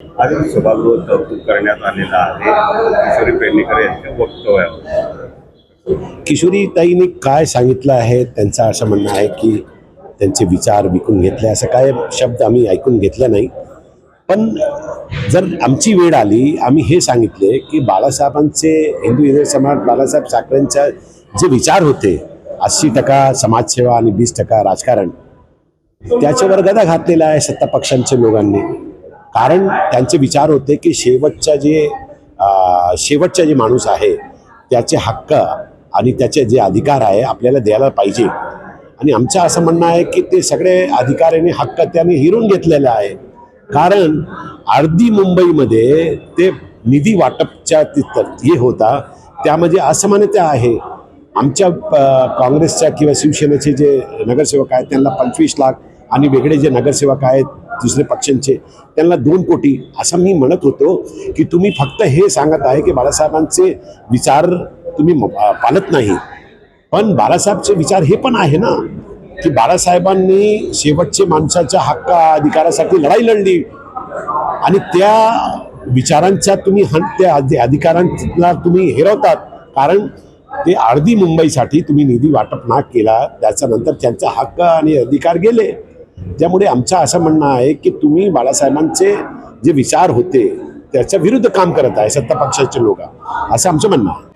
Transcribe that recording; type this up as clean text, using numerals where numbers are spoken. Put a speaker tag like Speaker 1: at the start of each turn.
Speaker 1: आज सभागृह तहकूब करण्यात आलेला आहे किशोरी पेडणेकर यांच्या वक्तव्यावर
Speaker 2: किशोरीताईंनी काय सांगितलं आहे त्यांचं असं म्हणणं आहे की त्यांचे विचार विकून घेतले, असं काय शब्द आम्ही ऐकून घेतला नाही. पण जर आमची वेळ आली, आम्ही हे सांगितले की बाळासाहेबांचे हिंदू हृदय समाज बाळासाहेब ठाकरेंचे जे विचार होते 80% समाजसेवा आणि 20% राजकारण, त्याच्यावर गदा घातलेला आहे सत्ता पक्षांच्या लोकांनी. कारण त्यांचे विचार होते की शेवटचा जे माणूस आहे त्याचे हक्क आणि त्याचे जे अधिकार आहे आपल्याला द्यायला पाहिजे. आणि आमचं असं म्हणणं आहे की ते सगळे अधिकार आणि हक्क त्यांनी हिरून घेतलेला आहे. कारण अर्धी मुंबईमध्ये ते निधी वाटपच्या हे होता, त्यामध्ये असमानता आहे. आमच्या काँग्रेसच्या किंवा शिवसेनेचे जे नगरसेवक आहेत त्यांना 25 लाख आणि वेगळे जे नगरसेवक आहेत दुसरे पक्षांचे त्यांना 2 कोटी, असं मी म्हणत होतो की तुम्ही फक्त हे सांगत आहे की बाळासाहेबांचे विचार तुम्ही पाळत नाही. पण बाळासाहेबचे विचार हे पण आहे ना की बाळासाहेबांनी शेवटचे माणसाच्या हक्क अधिकारासाठी लढाई लढली आणि त्या विचारांच्या तुम्ही त्या अधिकारांना तुम्ही हिरवतात. कारण ते अर्धी मुंबईसाठी तुम्ही निधी वाटप ना केला, त्याच्यानंतर त्यांचा हक्क आणि अधिकार गेले. त्यामुळे आमचं असं म्हणणं आहे की तुम्ही बाळासाहेबांचे जे विचार होते त्याच्या विरुद्ध काम करत आहे सत्ता पक्षाचे लोक, असं आमचं म्हणणं आहे.